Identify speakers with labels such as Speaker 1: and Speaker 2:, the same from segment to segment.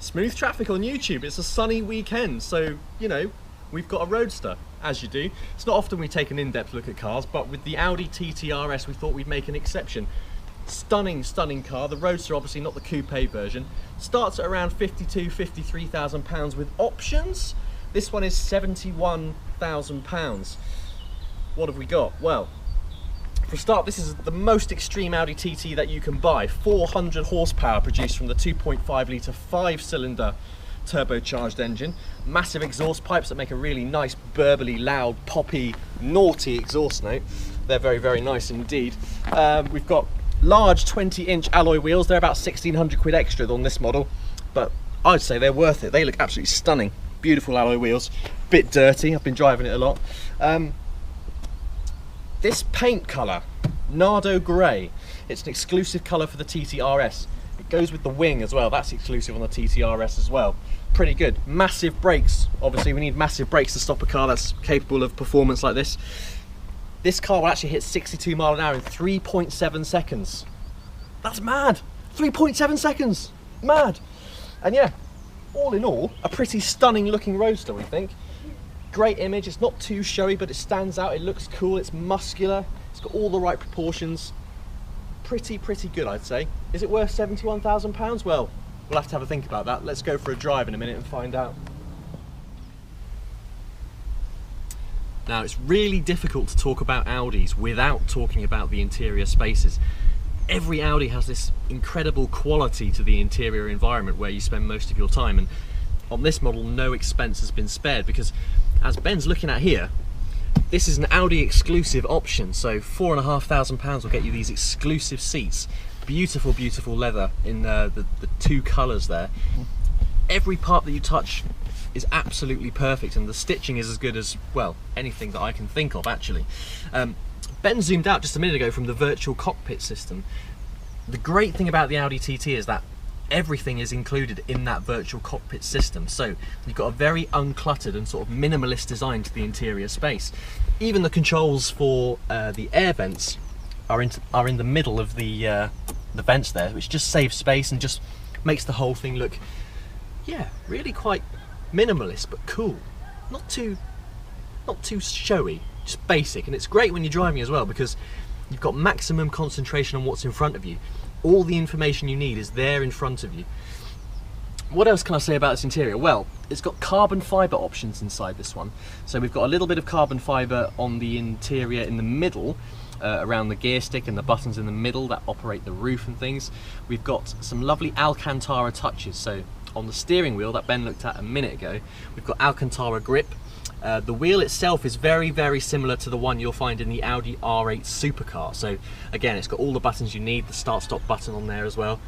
Speaker 1: Smooth traffic on YouTube. It's a sunny weekend, so, you know, we've got a roadster, as you do. It's not often we take an in-depth look at cars, but with the Audi TT RS, we thought we'd make an exception. Stunning, stunning car. The roadster, obviously not the coupe version. Starts at around £53,000 with options. This one is £71,000. What have we got? Well, for a start, this is the most extreme Audi TT that you can buy. 400 horsepower produced from the 2.5 litre 5-cylinder turbocharged engine. Massive exhaust pipes that make a really nice, burbly, loud, poppy, naughty exhaust note. They're very, very nice indeed. We've got large 20-inch alloy wheels. They're about 1,600 quid extra on this model, but I'd say they're worth it. They look absolutely stunning. Beautiful alloy wheels. Bit dirty, I've been driving it a lot. This paint colour, Nardo Grey, it's an exclusive colour for the TT RS. It goes with the wing as well, that's exclusive on the TT RS as well. Pretty good. Massive brakes, obviously we need massive brakes to stop a car that's capable of performance like this. This car will actually hit 62 miles an hour in 3.7 seconds. That's mad! 3.7 seconds! Mad! And yeah, all in all, a pretty stunning looking roadster, we think. Great image, it's not too showy, but it stands out, it looks cool, it's muscular, it's got all the right proportions. Pretty good, I'd say. Is it worth £71,000? Well, we'll have to have a think about that. Let's go for a drive in a minute and find out. Now, it's really difficult to talk about Audis without talking about the interior spaces. Every Audi has this incredible quality to the interior environment where you spend most of your time, and on this model no expense has been spared, because as Ben's looking at here, this is an Audi exclusive option, so £4,500 will get you these exclusive seats. Beautiful, beautiful leather in the two colours there. Every part that you touch is absolutely perfect, and the stitching is as good as, well, anything that I can think of actually. Ben zoomed out just a minute ago from the virtual cockpit system. The great thing about the Audi TT is that everything is included in that virtual cockpit system, so you've got a very uncluttered and sort of minimalist design to the interior space. Even the controls for the air vents are in the middle of the vents there, which just saves space and just makes the whole thing look, yeah, really quite minimalist but cool. Not too showy, just basic. And it's great when you're driving as well, because you've got maximum concentration on what's in front of you. All the information you need is there in front of you. What else can I say about this interior? Well, it's got carbon fibre options inside this one. So we've got a little bit of carbon fibre on the interior in the middle, around the gear stick and the buttons in the middle that operate the roof and things. We've got some lovely Alcantara touches. So on the steering wheel that Ben looked at a minute ago, we've got Alcantara grip. The wheel itself is very, very similar to the one you'll find in the Audi R8 supercar. So again, it's got all the buttons you need, the start-stop button on there as well.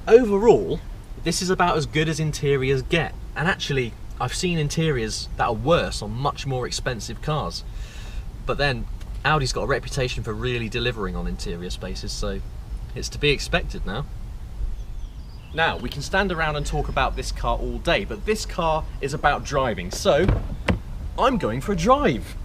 Speaker 1: Overall, this is about as good as interiors get. And actually, I've seen interiors that are worse on much more expensive cars. But then, Audi's got a reputation for really delivering on interior spaces, so it's to be expected now. Now, we can stand around and talk about this car all day, but this car is about driving, so I'm going for a drive.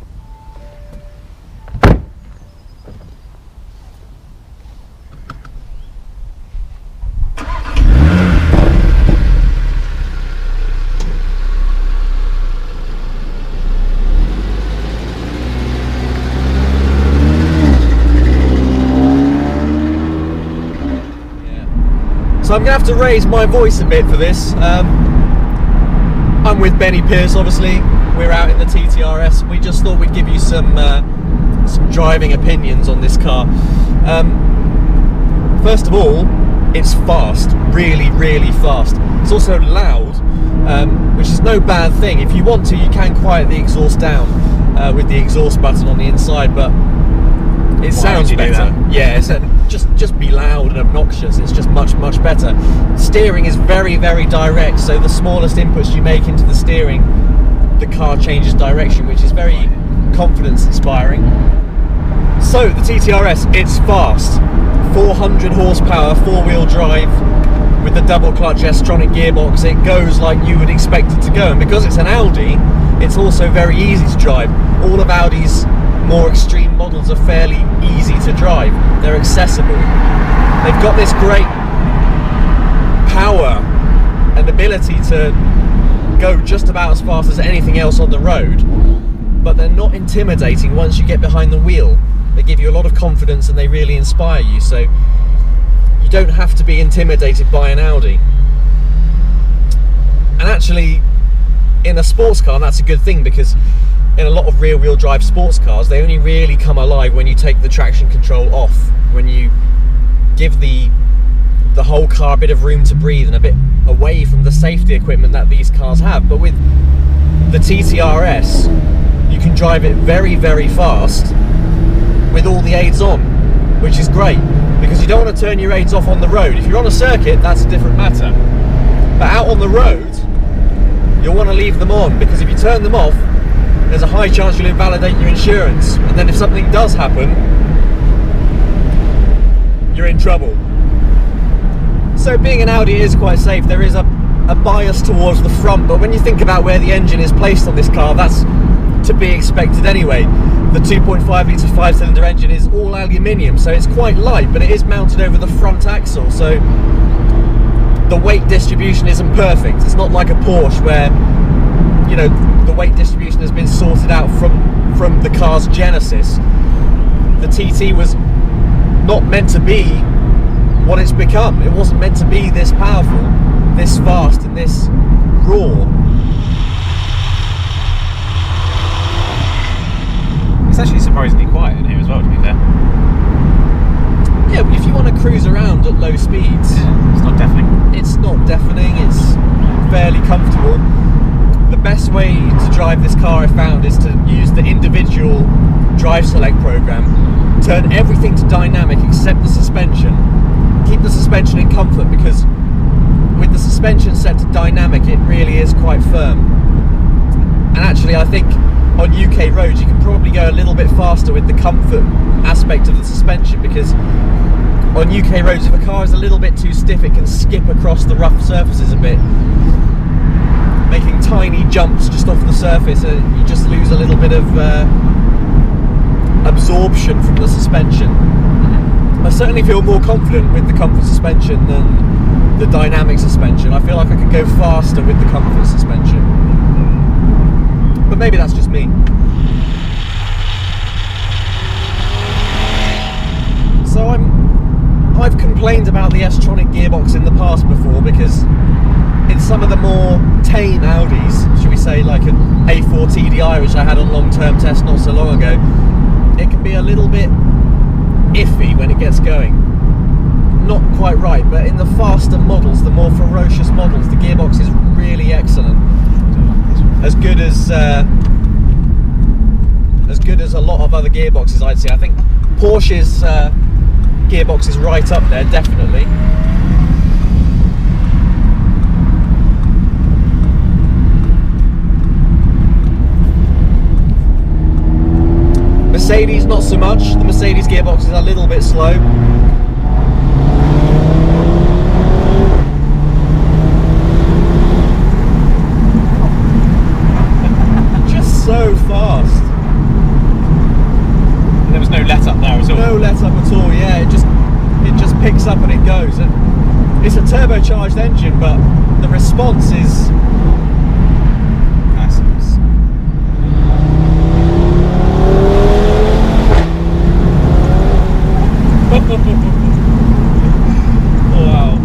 Speaker 1: So I'm going to have to raise my voice a bit for this. I'm with Benny Pierce, obviously. We're out in the TT RS. We just thought we'd give you some driving opinions on this car. First of all, it's fast, really, really fast. It's also loud, which is no bad thing. If you want to, you can quiet the exhaust down with the exhaust button on the inside, but it sounds better. Yeah, it's just be loud and obnoxious. It's just much better. Steering is very, very direct, so the smallest inputs you make into the steering, the car changes direction, which is very confidence inspiring. So the TT RS, it's fast. 400 horsepower, four-wheel drive with the double clutch S-tronic gearbox. It goes like you would expect it to go, and because it's an Audi, it's also very easy to drive. All of Audi's more extreme models are fairly easy to drive. They're accessible. They've got this great power an ability to go just about as fast as anything else on the road, but they're not intimidating once you get behind the wheel. They give you a lot of confidence and they really inspire you, so you don't have to be intimidated by an Audi. And actually, in a sports car, that's a good thing, because in a lot of rear-wheel drive sports cars, they only really come alive when you take the traction control off, when you give the whole car a bit of room to breathe and a bit away from the safety equipment that these cars have. But with the TT RS, you can drive it very, very fast with all the aids on, which is great, because you don't want to turn your aids off on the road. If you're on a circuit, that's a different matter. But out on the road, you'll want to leave them on, because if you turn them off, there's a high chance you'll invalidate your insurance, and then if something does happen, you're in trouble. So being an Audi is quite safe. There is a bias towards the front, but when you think about where the engine is placed on this car, that's to be expected anyway. The 2.5 litre 5-cylinder engine is all aluminium, so it's quite light, but it is mounted over the front axle, so the weight distribution isn't perfect. It's not like a Porsche where, you know, the weight distribution has been sorted out from the car's genesis. The TT was not meant to be what it's become. It wasn't meant to be this powerful, this fast, and this raw.
Speaker 2: It's actually surprisingly quiet in here as well, to be fair.
Speaker 1: Yeah, but if you want to cruise around at low speeds,
Speaker 2: it's not deafening.
Speaker 1: It's not deafening, it's fairly comfortable. The best way to drive this car, I found, is to use the individual drive select program. Turn everything to dynamic except the suspension. Keep the suspension in comfort, because with the suspension set to dynamic, it really is quite firm. And actually, I think on UK roads you can probably go a little bit faster with the comfort aspect of the suspension, because on UK roads, if a car is a little bit too stiff, it can skip across the rough surfaces a bit, making tiny jumps just off the surface, and you just lose a little bit of absorption from the suspension. I certainly feel more confident with the comfort suspension than the dynamic suspension. I feel like I could go faster with the comfort suspension, but maybe that's just me. So I've complained about the S-tronic gearbox in the past before, because in some of the more tame Audis, should we say like an A4 TDI, which I had on long-term test not so long ago, it can be a little bit iffy when it gets going. Not quite right, but in the faster models, the more ferocious models, the gearbox is really excellent. As good as a lot of other gearboxes, I'd say. I think Porsche's gearbox is right up there, definitely. Mercedes, not so much. The Mercedes gearbox is a little bit slow. Just so fast.
Speaker 2: And there was no let up there at all.
Speaker 1: No let up at all. Yeah, it just picks up and it goes. And it's a turbocharged engine, but the response is
Speaker 2: nice.
Speaker 1: Wow.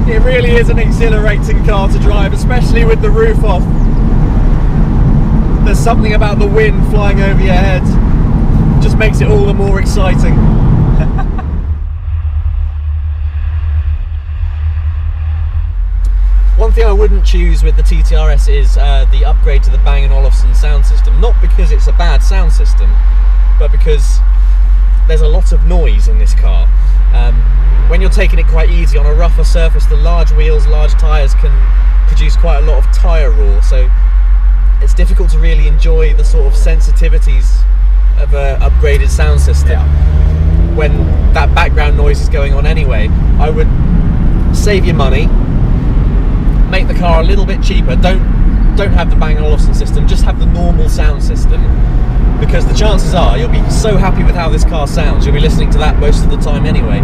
Speaker 1: It really is an exhilarating car to drive, especially with the roof off. There's something about the wind flying over your head, just makes it all the more exciting. One thing I wouldn't choose with the TT RS is the upgrade to the Bang & Olufsen sound system. Not because it's a bad sound system, but because there's a lot of noise in this car. When you're taking it quite easy on a rougher surface, the large wheels, large tyres can produce quite a lot of tyre roar, so it's difficult to really enjoy the sort of sensitivities of an upgraded sound system when that background noise is going on anyway. I would save your money, make the car a little bit cheaper, don't have the Bang & Olufsen system, just have the normal sound system, because the chances are you'll be so happy with how this car sounds, you'll be listening to that most of the time anyway.